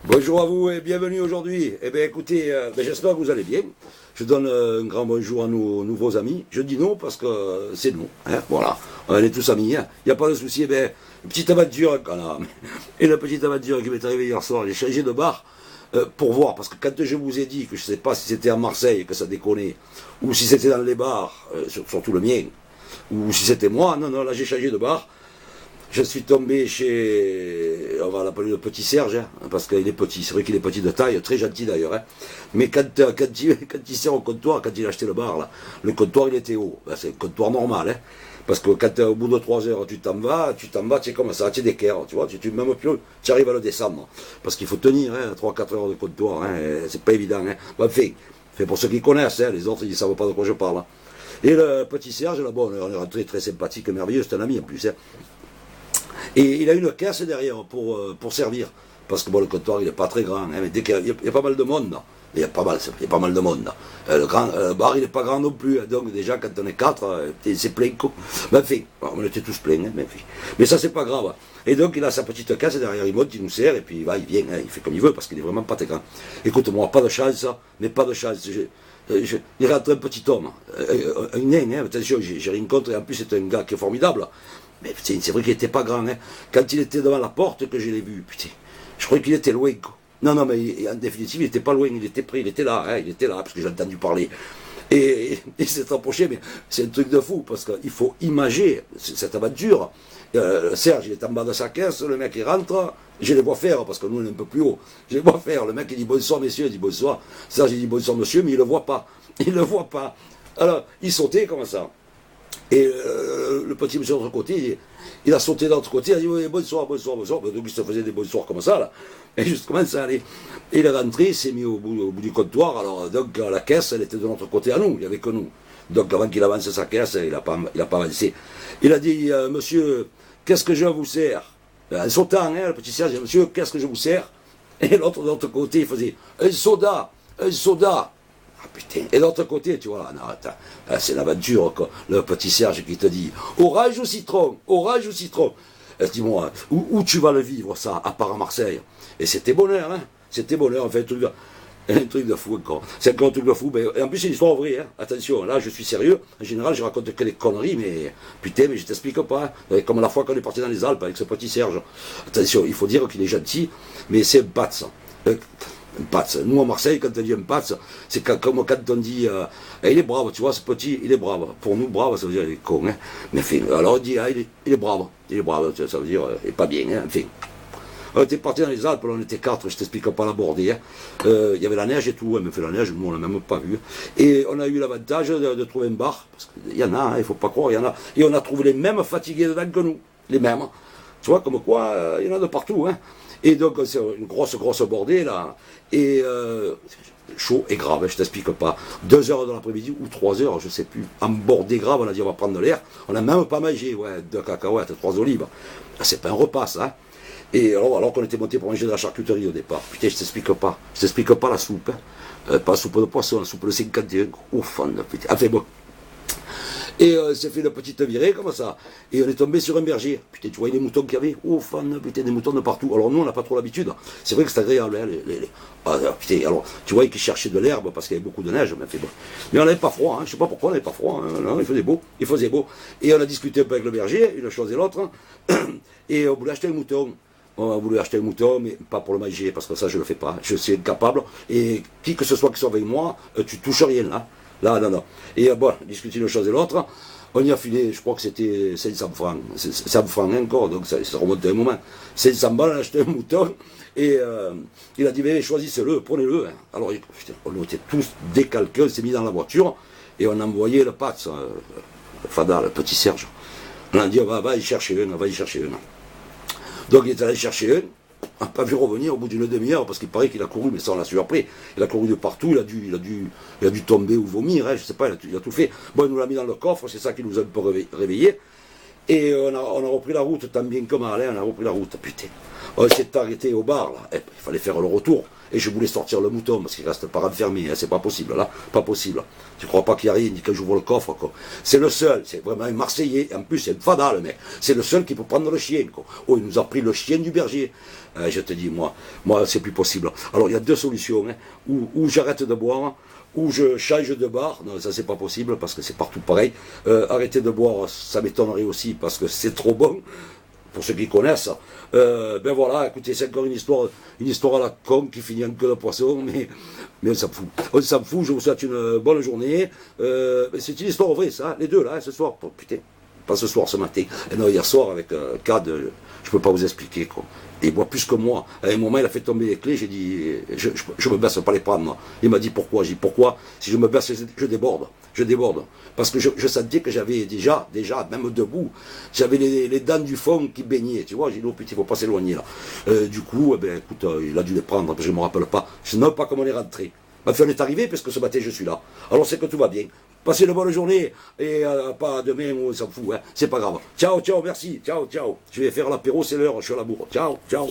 Bonjour à vous et bienvenue aujourd'hui. Eh bien écoutez, j'espère que vous allez bien. Je donne un grand bonjour à nos nouveaux amis. Je dis non parce que c'est nous. Hein, voilà, on est tous amis. Il n'y a pas de souci. Eh bien, une petite aventure. Voilà. Et la petite aventure qui m'est arrivée hier soir, j'ai changé de bar pour voir. Parce que quand je vous ai dit que je ne sais pas si c'était à Marseille que ça déconnait, ou si c'était dans les bars, surtout le mien, ou si c'était moi, non, là j'ai changé de bar. Je suis tombé chez, on va l'appeler le petit Serge, hein, parce qu'il est petit, c'est vrai qu'il est petit de taille, très gentil d'ailleurs. Hein. Mais quand il sert au comptoir, quand il a acheté le bar, là, le comptoir il était haut. Ben, c'est un comptoir normal. Hein, parce que quand au bout de 3 heures tu t'en vas, tu es comme ça, tu es d'équerre, tu vois, même plus, tu arrives à le descendre. Parce qu'il faut tenir hein, 3-4 heures de comptoir, hein, c'est pas évident. Hein. Bon, fait pour ceux qui connaissent, hein, les autres ils ne savent pas de quoi je parle. Hein. Et le petit Serge, là, bon, on est rentré très sympathique, merveilleux, c'est un ami en plus. Hein. Et il a une caisse derrière pour servir. Parce que bon, le comptoir, il n'est pas très grand. Hein, mais dès qu'il y a pas mal de monde, là. Il y a pas mal de monde. Là. Le bar, il n'est pas grand non plus. Hein, donc déjà, quand on est 4, c'est plein. Ben, enfin, on était tous pleins. Hein, mais ça, c'est pas grave. Et donc, il a sa petite caisse derrière. Il monte, il nous sert, et puis il vient. Hein, il fait comme il veut, parce qu'il est vraiment pas très grand. Écoute-moi, pas de chance, ça. Mais pas de chance. Il rentre un petit homme. Un nain, hein, attention, j'ai rencontré. En plus, c'est un gars qui est formidable. Mais putain, c'est vrai qu'il n'était pas grand. Hein. Quand il était devant la porte que je l'ai vu, putain, je croyais qu'il était loin. Quoi. Non, mais en définitive, il n'était pas loin, il était près, il était là, parce que j'ai entendu parler. Et il s'est approché, mais c'est un truc de fou, parce qu'il faut imager cette aventure. Serge, il est en bas de sa caisse, le mec il rentre, je les vois faire, parce que nous on est un peu plus haut, je les vois faire, le mec il dit bonsoir messieurs, il dit bonsoir, Serge il dit bonsoir monsieur, mais il ne le voit pas, Alors, il sautait comme ça. Et le petit monsieur de l'autre côté, il a sauté de l'autre côté, il a dit oui, bonsoir. Donc il se faisait des bonsoirs comme ça, là. Et justement, ça allait. Et il est rentré, il s'est mis au bout du comptoir. Alors, donc, la caisse, elle était de notre côté à nous, il n'y avait que nous. Donc, avant qu'il avance sa caisse, il n'a pas avancé. Il a dit, monsieur, qu'est-ce que je vous sers? En sautant, hein, le petit Serge, monsieur, qu'est-ce que je vous sers? Et l'autre de l'autre côté, il faisait, un soda. Ah putain. Et de l'autre côté, tu vois, non, attends, c'est l'aventure, quoi. Le petit Serge qui te dit orange ou citron. Dis-moi, où tu vas le vivre, ça, à part à Marseille? Et c'était bonheur, hein. C'était bonheur, en fait, un truc de fou encore. C'est encore un truc de fou. Et en plus, c'est une histoire vraie, hein. Attention, là, je suis sérieux. En général, je raconte que des conneries, mais putain, mais je t'explique pas. Hein. Comme la fois qu'on est parti dans les Alpes avec ce petit Serge. Attention, il faut dire qu'il est gentil, mais c'est un bat, ça. Un patz. Nous, à Marseille, quand on dit un patz, c'est comme quand on dit il est brave, tu vois, ce petit, il est brave. Pour nous, brave, ça veut dire il est con. Hein. Mais enfin, alors on dit il est brave. Ça veut dire il est pas bien. Hein. Enfin, on était parti dans les Alpes, on était 4, je t'explique pas la bordée. Hein. Il y avait la neige et tout, mais fait la neige, nous on l'a même pas vu. Et on a eu l'avantage de trouver un bar, parce qu'il y en a, hein, il faut pas croire, il y en a. Et on a trouvé les mêmes fatigués dedans que nous, les mêmes. Tu vois, comme quoi, il y en a de partout. Hein. Et donc, c'est une grosse bordée, là. Et chaud et grave, je t'explique pas. 2 heures de l'après-midi ou 3 heures, je sais plus. En bordée grave, on a dit on va prendre de l'air. On n'a même pas mangé, 2 cacahuètes, 3 olives. C'est pas un repas, ça. Hein. Et alors qu'on était monté pour manger de la charcuterie au départ. Putain, je t'explique pas. Je t'explique pas la soupe. Hein. Pas la soupe de poisson, la soupe de 51. Ouf, putain. Enfin bon. Et s'est fait une petite virée comme ça. Et on est tombé sur un berger. Putain, tu vois les moutons qu'il y avait? Oh, fan, putain, des moutons de partout. Alors nous, on n'a pas trop l'habitude. C'est vrai que c'est agréable. Hein, putain, alors, tu vois qu'ils cherchaient de l'herbe parce qu'il y avait beaucoup de neige. Mais on n'avait pas froid. Hein, je sais pas pourquoi on n'avait pas froid. Hein, non, il faisait beau. Et on a discuté un peu avec le berger, une chose et l'autre. Et on voulait acheter un mouton. On a voulu acheter un mouton, mais pas pour le manger, parce que ça, je ne le fais pas. Je suis incapable. Et qui que ce soit qui soit avec moi, tu touches rien là. Là, non. Et bon, discuter une chose et l'autre, on y a filé, je crois que c'était 500 francs. 100 francs encore, donc ça remonte à un moment. 500 balles, on a acheté un mouton, et il a dit, mais choisissez-le, prenez-le. Hein. Alors, putain, on était tous décalqués, on s'est mis dans la voiture, et on a envoyé le Patz, Fada, le petit Serge. On a dit, on va y chercher un. Donc il est allé chercher un. On n'a pas vu revenir au bout d'une demi-heure parce qu'il paraît qu'il a couru, mais ça on l'a su après. Il a couru de partout, il a dû tomber ou vomir, hein, je sais pas, il a tout fait. Bon, il nous l'a mis dans le coffre, c'est ça qui nous a un peu réveillés. Et on a repris la route tant bien que mal, hein, on a repris la route, putain. On s'est arrêté au bar, là. Il fallait faire le retour. Et je voulais sortir le mouton, parce qu'il reste pas renfermé, hein. C'est pas possible, là. Pas possible. Je crois pas qu'il y a rien, ni que j'ouvre le coffre, quoi. C'est le seul, c'est vraiment un Marseillais. En plus, c'est un fada, le mec. C'est le seul qui peut prendre le chien, quoi. Oh, il nous a pris le chien du berger. Je te dis, moi, c'est plus possible. Alors, il y a deux solutions, hein. Ou j'arrête de boire, ou je change de bar. Non, ça, c'est pas possible, parce que c'est partout pareil. Arrêter de boire, ça m'étonnerait aussi, parce que c'est trop bon. Pour ceux qui connaissent, ben voilà, écoutez, c'est encore une histoire à la con qui finit en queue de poisson, mais on s'en fout. On s'en fout, je vous souhaite une bonne journée. C'est une histoire vraie, ça, les deux, là, ce soir. Oh, putain, pas ce soir, ce matin. Et non, hier soir, avec Cad, je peux pas vous expliquer, quoi. Il boit plus que moi. À un moment, il a fait tomber les clés, j'ai dit, je me baisse pas les prendre. Il m'a dit pourquoi. J'ai dit pourquoi, si je me baisse, je déborde. Je déborde. Parce que je sentais que j'avais déjà, même debout, j'avais les dents du fond qui baignaient. Tu vois, j'ai dit, oh putain, il faut pas s'éloigner là. Du coup, ben, écoute, il a dû les prendre, parce que je ne me rappelle pas. Je ne sais même pas comment on est rentré. Enfin, on est arrivé, parce que ce matin, je suis là. Alors, c'est que tout va bien. Passez une bonne journée, et pas demain, on s'en fout, hein. C'est pas grave. Ciao, ciao, merci. Ciao, ciao. Je vais faire l'apéro, c'est l'heure, je suis à la bourre. Ciao, ciao.